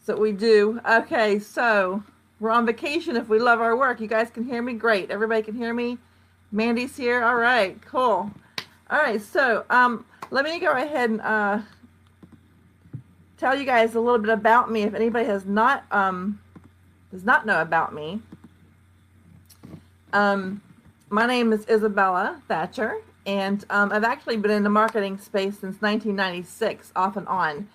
That's what we do. Okay, so we're on vacation if we love our work. You guys can hear me? Great. Everybody can hear me? Mandy's here. All right, cool. All right, so let me go ahead and tell you guys a little bit about me if anybody does not know about me. My name is Isabella Thatcher, and I've actually been in the marketing space since 1996, off and on.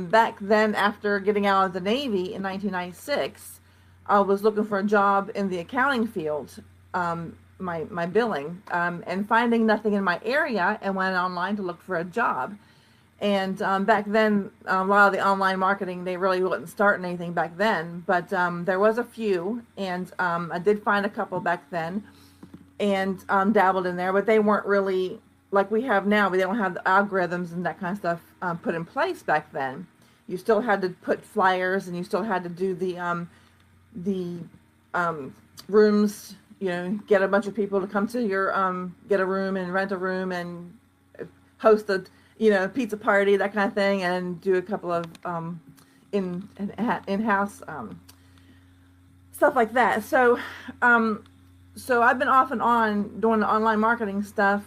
Back then, after getting out of the Navy in 1996, I was looking for a job in the accounting field, my billing, and finding nothing in my area, and went online to look for a job. And back then, a lot of the online marketing, they really wasn't starting anything back then, but there was a few, and I did find a couple back then, and dabbled in there, but they weren't really like we have now. We don't have the algorithms and that kind of stuff put in place back then. You still had to put flyers, and you still had to do the rooms. You know, get a bunch of people to come to your get a room and rent a room and host a pizza party, that kind of thing, and do a couple of in-house stuff like that. So so I've been off and on doing the online marketing stuff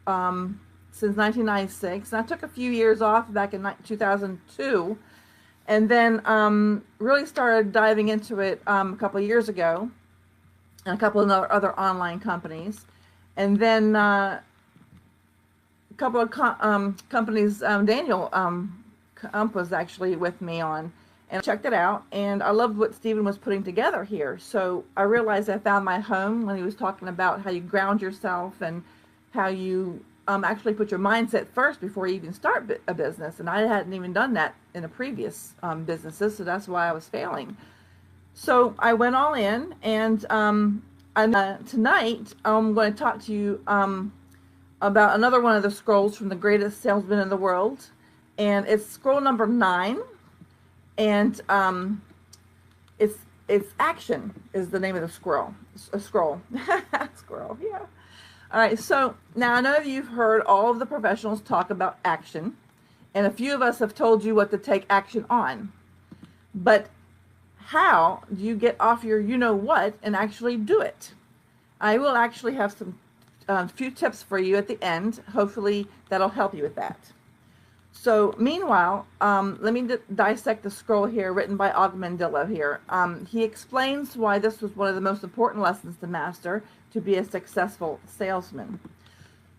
since 1996. And I took a few years off back in 2002, and then really started diving into it a couple of years ago, and a couple of other online companies. And then a couple of companies Daniel was actually with me on, and I checked it out, and I loved what Stephen was putting together here. So I realized I found my home when he was talking about how you ground yourself and how you actually put your mindset first before you even start a business. And I hadn't even done that in the previous businesses, so that's why I was failing. So I went all in, and tonight I'm going to talk to you about another one of the scrolls from The Greatest Salesman in the World, and it's scroll number 9, and it's action is the name of the scroll. Scroll, yeah. All right, so now I know you've heard all of the professionals talk about action, and a few of us have told you what to take action on, but how do you get off your you-know-what and actually do it? I will actually have some few tips for you at the end. Hopefully that'll help you with that. So meanwhile, let me dissect the scroll here written by Og Mandela here. He explains why this was one of the most important lessons to master to be a successful salesman.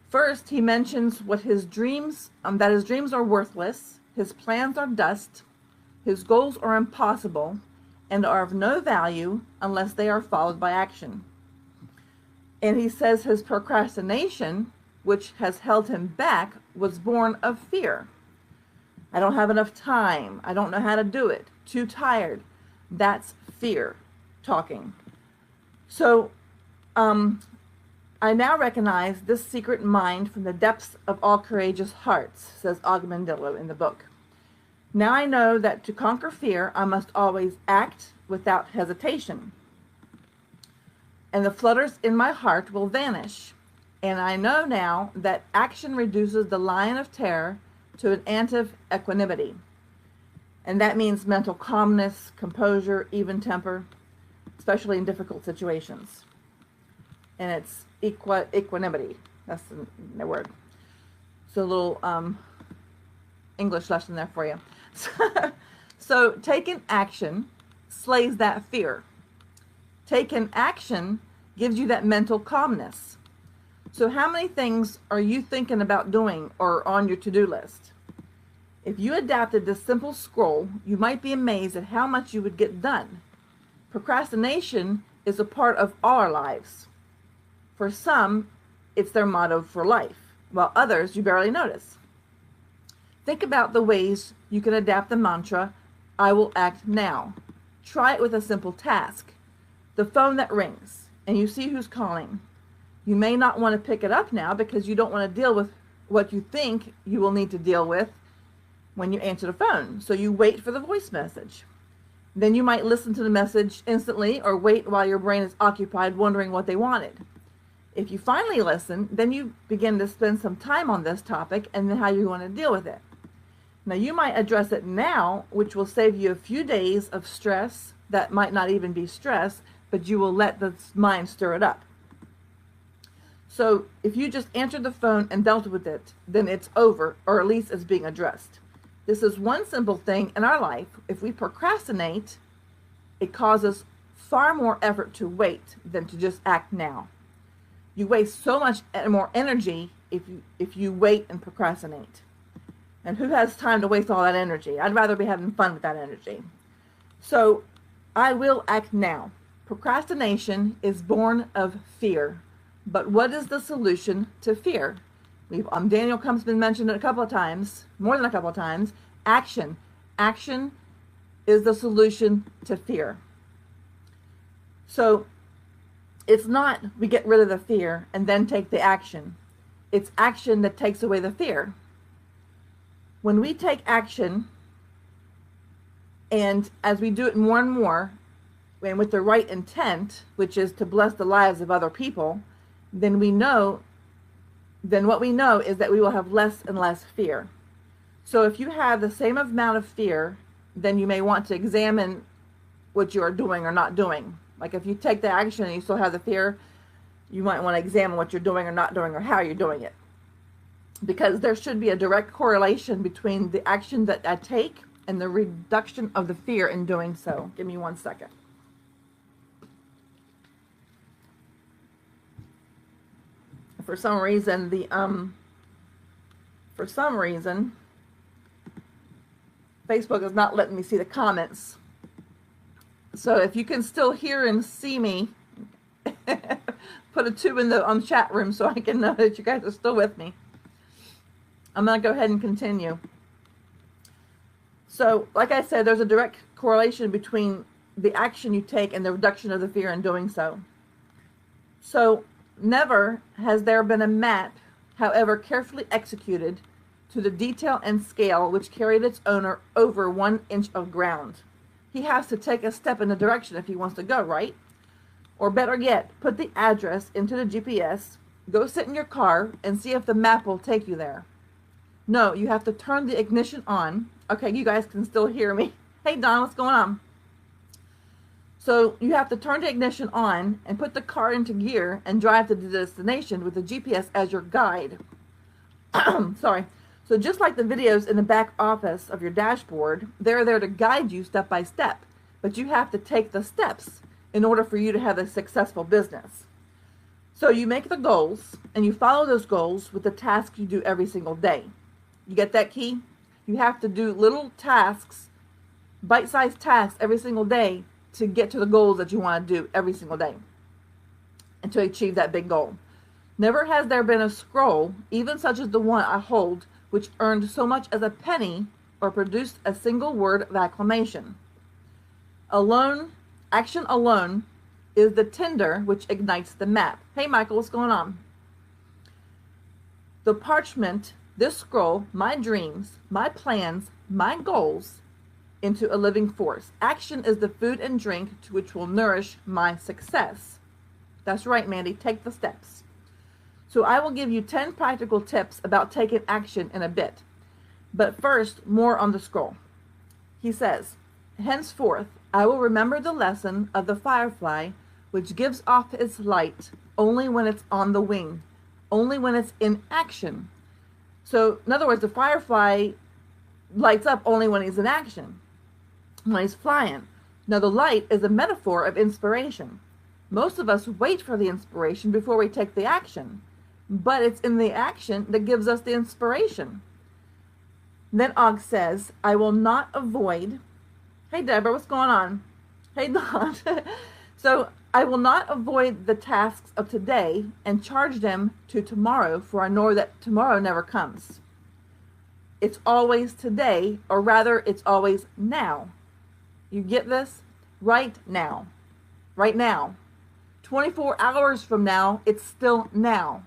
First, he mentions what his dreams, that his dreams are worthless, his plans are dust, his goals are impossible, and are of no value unless they are followed by action. And he says his procrastination, which has held him back, was born of fear. I don't have enough time. I don't know how to do it. Too tired. That's fear talking. So I now recognize this secret mind from the depths of all courageous hearts, says Og Mandela in the book. Now I know that to conquer fear, I must always act without hesitation, and the flutters in my heart will vanish. And I know now that action reduces the lion of terror to an ant of equanimity. And that means mental calmness, composure, even temper, especially in difficult situations. And it's equanimity. That's the word. So a little English lesson there for you. So taking action slays that fear. Taking action gives you that mental calmness. So how many things are you thinking about doing or on your to-do list? If you adapted this simple scroll, you might be amazed at how much you would get done. Procrastination is a part of all our lives. For some, it's their motto for life, while others you barely notice. Think about the ways you can adapt the mantra, I will act now. Try it with a simple task. The phone that rings, and you see who's calling. You may not want to pick it up now because you don't want to deal with what you think you will need to deal with when you answer the phone. So you wait for the voice message. Then you might listen to the message instantly or wait while your brain is occupied wondering what they wanted. If you finally listen, then you begin to spend some time on this topic and then how you want to deal with it. Now you might address it now, which will save you a few days of stress that might not even be stress, but you will let the mind stir it up. So if you just answered the phone and dealt with it, then it's over, or at least it's being addressed. This is one simple thing in our life. If we procrastinate, it causes far more effort to wait than to just act now. You waste so much more energy if you wait and procrastinate. And who has time to waste all that energy? I'd rather be having fun with that energy. So I will act now. Procrastination is born of fear. But what is the solution to fear? Daniel Cump's been mentioned a couple of times, more than a couple of times. Action. Action is the solution to fear. So it's not we get rid of the fear and then take the action. It's action that takes away the fear. When we take action, and as we do it more and more, and with the right intent, which is to bless the lives of other people, then what we know is that we will have less and less fear. So if you have the same amount of fear, then you may want to examine what you are doing or not doing. Like if you take the action and you still have the fear, you might want to examine what you're doing or not doing or how you're doing it. Because there should be a direct correlation between the action that I take and the reduction of the fear in doing so. Give me 1 second. For some reason, Facebook is not letting me see the comments. So if you can still hear and see me, put a 2 in the chat room so I can know that you guys are still with me. I'm going to go ahead and continue. So, like I said, there's a direct correlation between the action you take and the reduction of the fear in doing so. So, never has there been a map, however carefully executed, to the detail and scale which carried its owner over 1 inch of ground. He has to take a step in the direction if he wants to go, right? Or better yet, put the address into the GPS, go sit in your car, and see if the map will take you there. No, you have to turn the ignition on. Okay, you guys can still hear me. Hey, Don, what's going on? So you have to turn the ignition on and put the car into gear and drive to the destination with the GPS as your guide. Sorry. So just like the videos in the back office of your dashboard, they're there to guide you step by step. But you have to take the steps in order for you to have a successful business. So you make the goals and you follow those goals with the tasks you do every single day. You get that key? You have to do little tasks, bite-sized tasks every single day to get to the goals that you want to do every single day and to achieve that big goal. Never has there been a scroll, even such as the one I hold, which earned so much as a penny or produced a single word of acclamation. Action alone is the tinder which ignites the map. Hey, Michael, what's going on? The parchment, this scroll, my dreams, my plans, my goals, into a living force. Action is the food and drink which will nourish my success. That's right, Mandy. Take the steps. So I will give you 10 practical tips about taking action in a bit. But first, more on the scroll. He says, henceforth, I will remember the lesson of the firefly, which gives off its light only when it's on the wing, only when it's in action. So, in other words, the firefly lights up only when he's in action, when he's flying. Now, the light is a metaphor of inspiration. Most of us wait for the inspiration before we take the action, but it's in the action that gives us the inspiration. Then Og says, I will not avoid. Hey, Deborah, what's going on? Hey, Don. So, I will not avoid the tasks of today and charge them to tomorrow, for I know that tomorrow never comes. It's always today, or rather, it's always now. You get this? Right now. Right now. 24 hours from now, it's still now.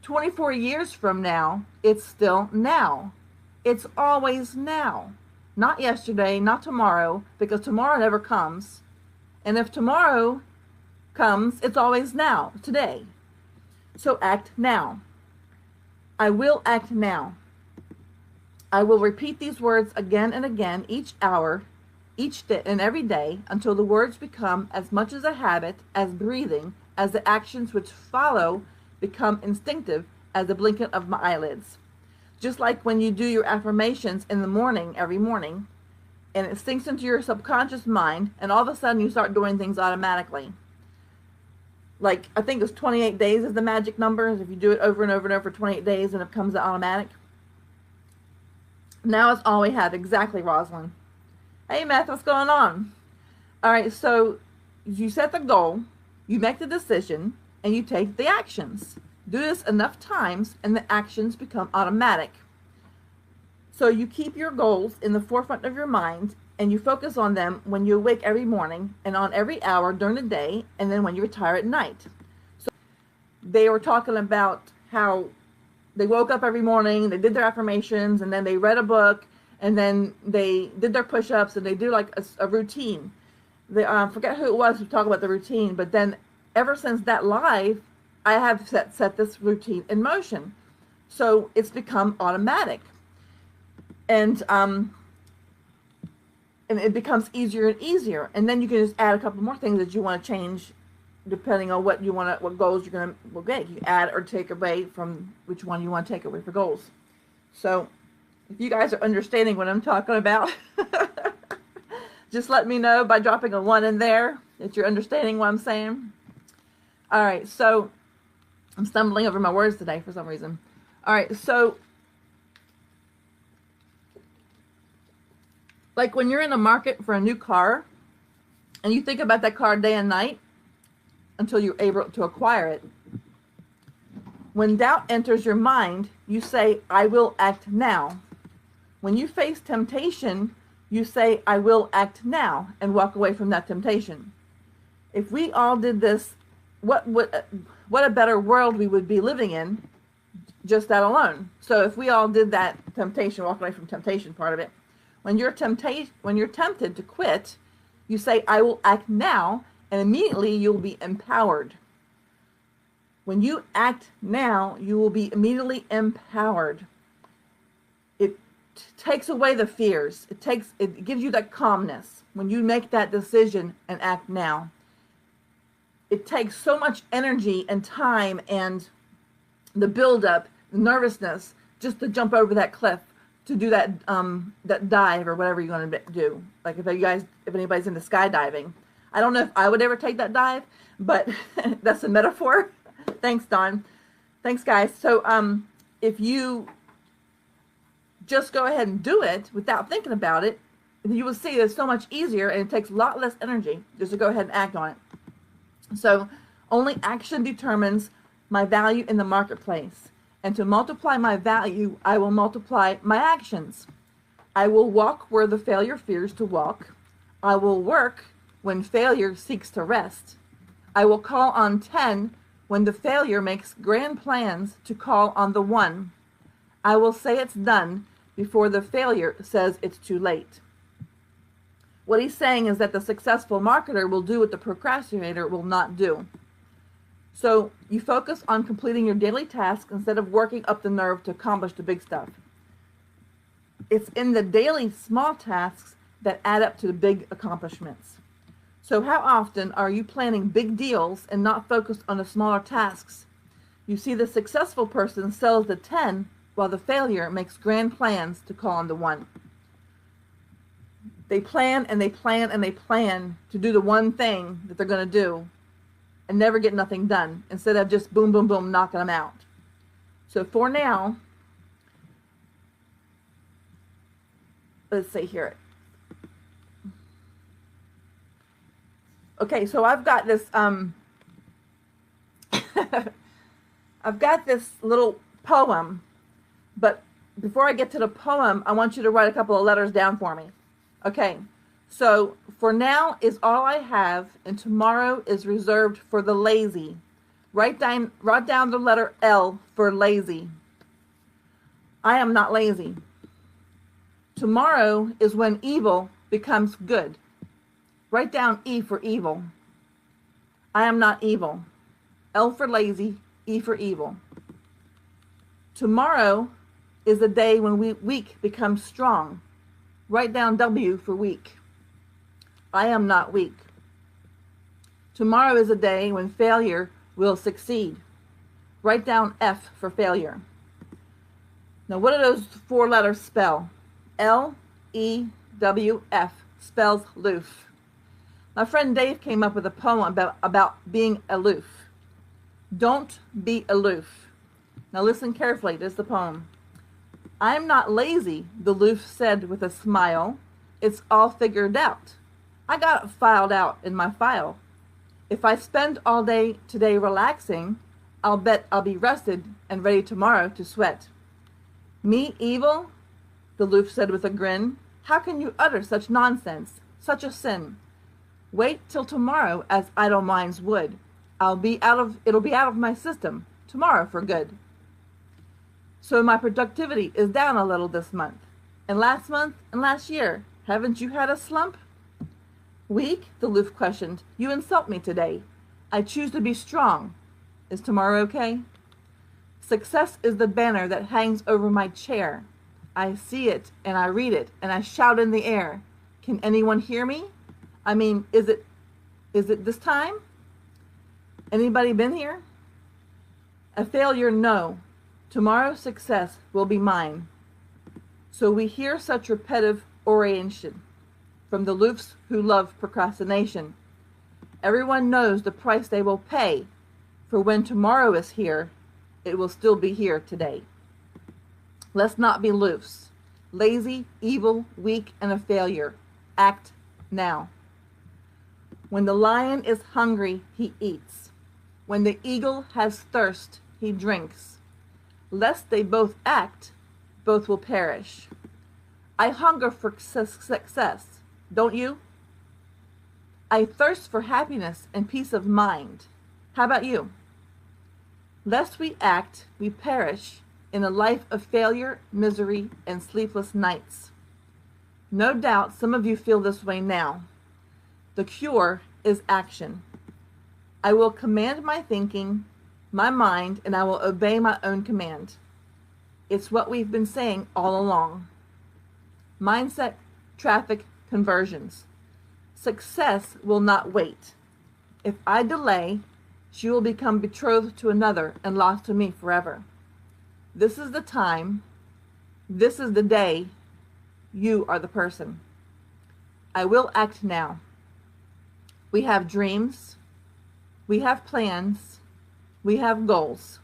24 years from now, it's still now. It's always now. Not yesterday, not tomorrow, because tomorrow never comes. And if tomorrow comes, it's always now, today. So act now. I will act now. I will repeat these words again and again each hour, each day, and every day until the words become as much as a habit as breathing, as the actions which follow become instinctive as the blinking of my eyelids. Just like when you do your affirmations in the morning, every morning, and it sinks into your subconscious mind, and all of a sudden you start doing things automatically. Like, I think it's 28 days is the magic number. If you do it over and over and over for 28 days and it becomes automatic. Now it's all we have. Exactly, Rosalind. Hey, Matt, what's going on? All right, so you set the goal, you make the decision, and you take the actions. Do this enough times, and the actions become automatic. So you keep your goals in the forefront of your mind, and you focus on them when you awake every morning and on every hour during the day, and then when you retire at night. So they were talking about how they woke up every morning, they did their affirmations, and then they read a book, and then they did their push-ups, and they do like a routine. They forget who it was who talked about the routine, but then ever since that live, I have set this routine in motion. So it's become automatic. And it becomes easier and easier. And then you can just add a couple more things that you want to change depending on what you want to, what goals you're going to make. You add or take away from which one you want to take away for goals. So if you guys are understanding what I'm talking about, just let me know by dropping a 1 in there that you're understanding what I'm saying. All right, so I'm stumbling over my words today for some reason. All right, so like when you're in the market for a new car and you think about that car day and night until you're able to acquire it. When doubt enters your mind, you say, I will act now. When you face temptation, you say, I will act now, and walk away from that temptation. If we all did this, what a better world we would be living in, just that alone. So if we all did that temptation, walk away from temptation part of it, when you're tempted to quit, you say, I will act now, and immediately you'll be empowered. When you act now, you will be immediately empowered. It takes away the fears. It gives you that calmness when you make that decision and act now. It takes so much energy and time and the buildup, the nervousness, just to jump over that cliff, to do that that dive or whatever you're going to do. Like if anybody's into skydiving, I don't know if I would ever take that dive, but that's a metaphor. Thanks, Don. Thanks, guys. So if you just go ahead and do it without thinking about it, you will see it's so much easier and it takes a lot less energy just to go ahead and act on it. So only action determines my value in the marketplace. And to multiply my value, I will multiply my actions. I will walk where the failure fears to walk. I will work when failure seeks to rest. I will call on 10 when the failure makes grand plans to call on the 1. I will say it's done before the failure says it's too late. What he's saying is that the successful marketer will do what the procrastinator will not do. So you focus on completing your daily tasks instead of working up the nerve to accomplish the big stuff. It's in the daily small tasks that add up to the big accomplishments. So how often are you planning big deals and not focused on the smaller tasks? You see, the successful person sells the 10 while the failure makes grand plans to call on the 1. They plan and they plan and they plan to do the one thing that they're going to do and never get nothing done, instead of just boom, boom, boom, knocking them out. So for now, let's see here. Okay, so I've got this, I've got this little poem, but before I get to the poem, I want you to write a couple of letters down for me. Okay, so for now is all I have, and tomorrow is reserved for the lazy. Write down the letter L for lazy. I am not lazy. Tomorrow is when evil becomes good. Write down E for evil. I am not evil. L for lazy, E for evil. Tomorrow is the day when weak becomes strong. Write down W for weak. I am not weak. Tomorrow is a day when failure will succeed. Write down F for failure. Now, what do those four letters spell? L-E-W-F spells loof. My friend Dave came up with a poem about being aloof. Don't be aloof. Now listen carefully. This is the poem. I'm not lazy, the loof said with a smile. It's all figured out. I got it filed out in my file. If I spend all day today relaxing, I'll bet I'll be rested and ready tomorrow to sweat. Me evil? The loof said with a grin. How can you utter such nonsense, such a sin? Wait till tomorrow, as idle minds would. It'll be out of my system tomorrow for good. So my productivity is down a little this month. And last month and last year, haven't you had a slump? Weak? The loof questioned. You insult me today. I choose to be strong. Is tomorrow okay? Success is the banner that hangs over my chair. I see it and I read it and I shout in the air. Can anyone hear me? I mean, is it this time? Anybody been here? A failure, no. Tomorrow's success will be mine. So we hear such repetitive oration from the loofs who love procrastination. Everyone knows the price they will pay, for when tomorrow is here, it will still be here today. Let's not be loofs. Lazy, evil, weak, and a failure. Act now. When the lion is hungry, he eats. When the eagle has thirst, he drinks. Lest they both act, both will perish. I hunger for success, don't you? I thirst for happiness and peace of mind. How about you? Lest we act, we perish in a life of failure, misery, and sleepless nights. No doubt some of you feel this way now. The cure is action. I will command my thinking, my mind, and I will obey my own command. It's what we've been saying all along. Mindset, traffic, conversions. Success will not wait. If I delay, she will become betrothed to another and lost to me forever. This is the time. This is the day. You are the person. I will act now. We have dreams. We have plans. We have goals.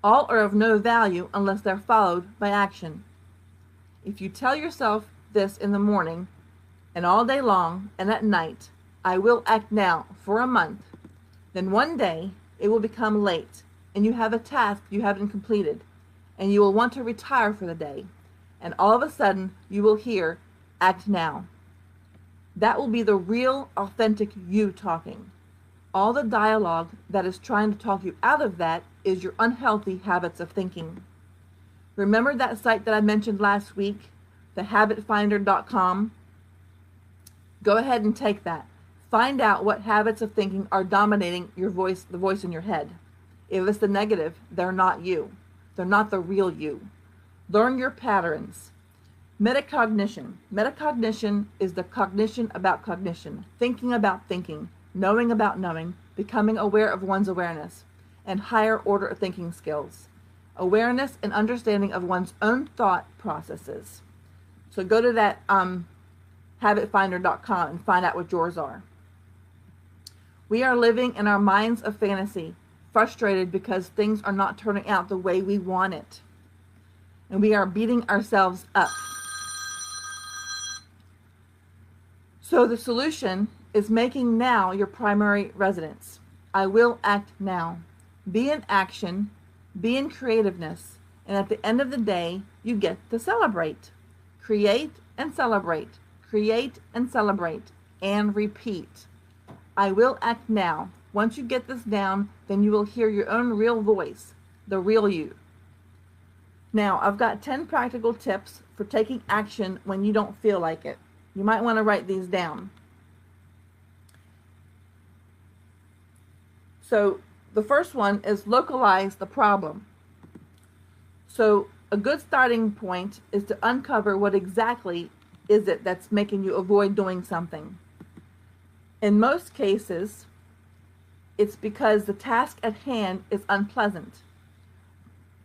All are of no value unless they're followed by action. If you tell yourself this in the morning and all day long and at night, I will act now for a month, then one day it will become late and you have a task you haven't completed and you will want to retire for the day, and all of a sudden you will hear, act now. That will be the real, authentic you talking. All the dialogue that is trying to talk you out of that is your unhealthy habits of thinking. Remember that site that I mentioned last week, thehabitfinder.com? Go ahead and take that. Find out what habits of thinking are dominating your voice, the voice in your head. If it's the negative, they're not you. They're not the real you. Learn your patterns. Metacognition. Metacognition is the cognition about cognition, thinking about thinking, knowing about knowing, becoming aware of one's awareness, and higher order thinking skills. Awareness and understanding of one's own thought processes. So go to that habitfinder.com and find out what yours are. We are living in our minds of fantasy, frustrated because things are not turning out the way we want it. And we are beating ourselves up. So the solution is making now your primary residence. I will act now. Be in action, be in creativeness, and at the end of the day, you get to celebrate. Create and celebrate. Create and celebrate. And repeat. I will act now. Once you get this down, then you will hear your own real voice, the real you. Now, I've got 10 practical tips for taking action when you don't feel like it. You might want to write these down. So the first one is localize the problem. So a good starting point is to uncover what exactly is it that's making you avoid doing something. In most cases, it's because the task at hand is unpleasant,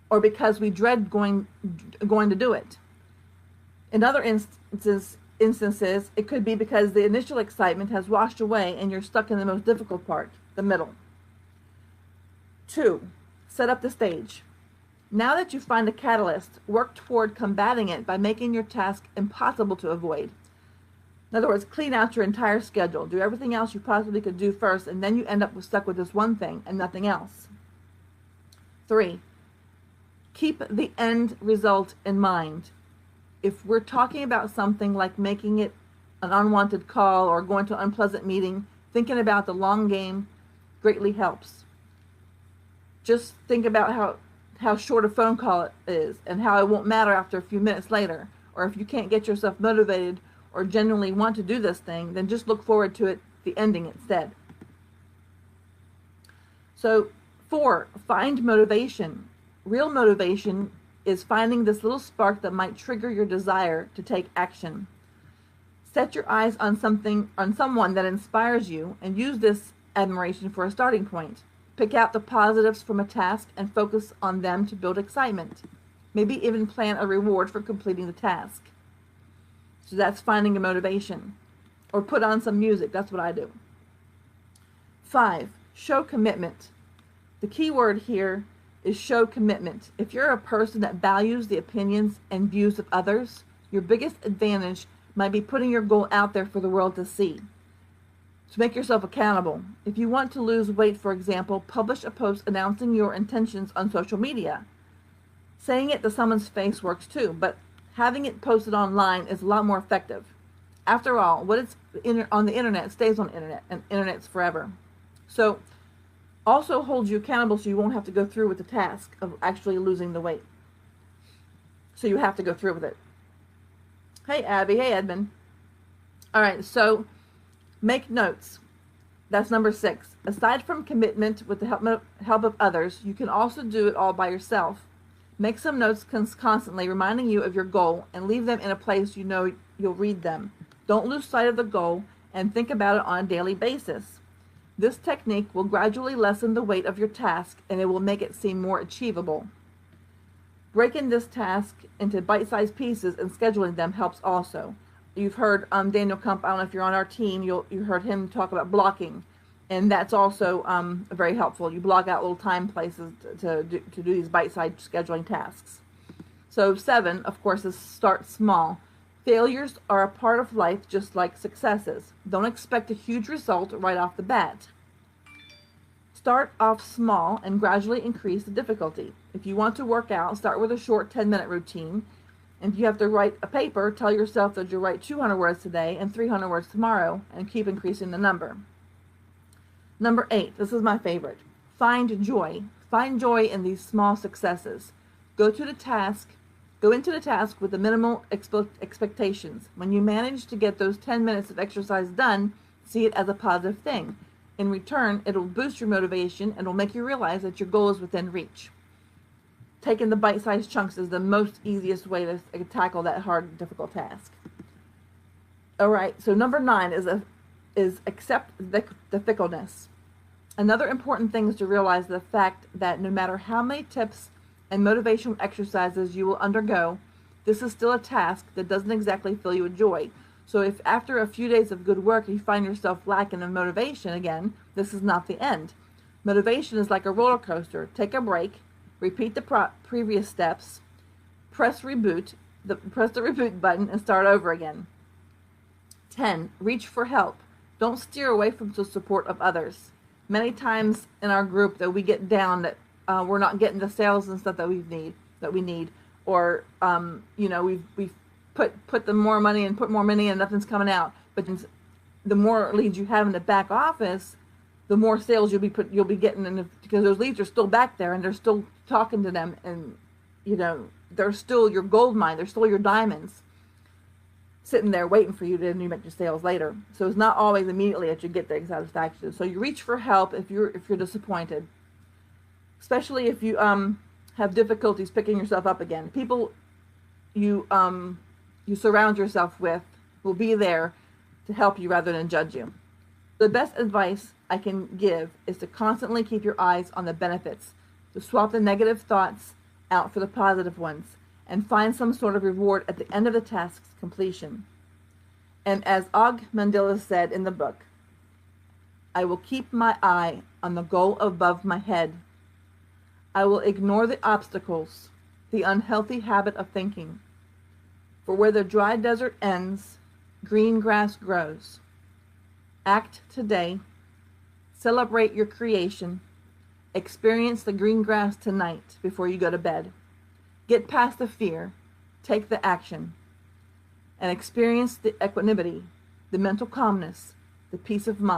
or because we dread going to do it. In other instances, it could be because the initial excitement has washed away and you're stuck in the most difficult part, the middle. 2, set up the stage. Now that you find a catalyst, work toward combating it by making your task impossible to avoid. In other words, clean out your entire schedule. Do everything else you possibly could do first, and then you end up stuck with this one thing and nothing else. 3, keep the end result in mind. If we're talking about something like making it an unwanted call or going to an unpleasant meeting, thinking about the long game greatly helps. Just think about how short a phone call it is and how it won't matter after a few minutes later. Or if you can't get yourself motivated or genuinely want to do this thing, then just look forward to it, the ending instead. So 4, find motivation. Real motivation is finding this little spark that might trigger your desire to take action. Set your eyes on someone that inspires you, and use this admiration for a starting point. Pick out the positives from a task and focus on them to build excitement. Maybe even plan a reward for completing the task. So that's finding a motivation. Or put on some music. That's what I do. 5, show commitment. The key word here is show commitment. If you're a person that values the opinions and views of others, your biggest advantage might be putting your goal out there for the world to see. To make yourself accountable. If you want to lose weight, for example, publish a post announcing your intentions on social media. Saying it to someone's face works too, but having it posted online is a lot more effective. After all, what is on the internet stays on the internet, and internet's forever. So also hold you accountable so you won't have to go through with the task of actually losing the weight. So you have to go through with it. Hey Abby, hey Edmund. All right, so make notes. That's number 6. Aside from commitment with the help of others, you can also do it all by yourself. Make some notes constantly reminding you of your goal, and leave them in a place you know you'll read them. Don't lose sight of the goal, and think about it on a daily basis. This technique will gradually lessen the weight of your task, and it will make it seem more achievable. Breaking this task into bite-sized pieces and scheduling them helps also. You've heard Daniel Kump, I don't know if you're on our team, you heard him talk about blocking, and that's also very helpful. You block out little time places to do these bite-sized scheduling tasks. So 7, of course, is start small. Failures are a part of life just like successes. Don't expect a huge result right off the bat. Start off small and gradually increase the difficulty. If you want to work out, start with a short 10-minute routine. And if you have to write a paper, tell yourself that you'll write 200 words today and 300 words tomorrow, and keep increasing the number. Number 8, this is my favorite. Find joy. Find joy in these small successes. Go into the task with the minimal expectations. When you manage to get those 10 minutes of exercise done, see it as a positive thing. In return, it'll boost your motivation and will make you realize that your goal is within reach. Taking the bite-sized chunks is the most easiest way to tackle that hard, difficult task. All right, so number 9 is accept the fickleness. Another important thing is to realize the fact that no matter how many tips and motivational exercises you will undergo, this is still a task that doesn't exactly fill you with joy. So if after a few days of good work you find yourself lacking in motivation again, this is not the end. Motivation is like a roller coaster. Take a break, repeat the previous steps, press the reboot button, and start over again. 10. Reach for help. Don't steer away from the support of others. Many times in our group that we get down that we're not getting the sales and stuff that we need, or we've put the more money and put more money and nothing's coming out. But the more leads you have in the back office, the more sales you'll be getting, because those leads are still back there and they're still talking to them, and they're still your gold mine, they're still your diamonds, sitting there waiting for you to make your sales later. So it's not always immediately that you get the satisfaction. So you reach for help if you're disappointed, especially if you have difficulties picking yourself up again. People you surround yourself with will be there to help you rather than judge you. The best advice I can give is to constantly keep your eyes on the benefits, to swap the negative thoughts out for the positive ones, and find some sort of reward at the end of the task's completion. And as Og Mandela said in the book, I will keep my eye on the goal above my head. I will ignore the obstacles, the unhealthy habit of thinking. For where the dry desert ends, green grass grows. Act today. Celebrate your creation. Experience the green grass tonight before you go to bed. Get past the fear. Take the action. And experience the equanimity, the mental calmness, the peace of mind.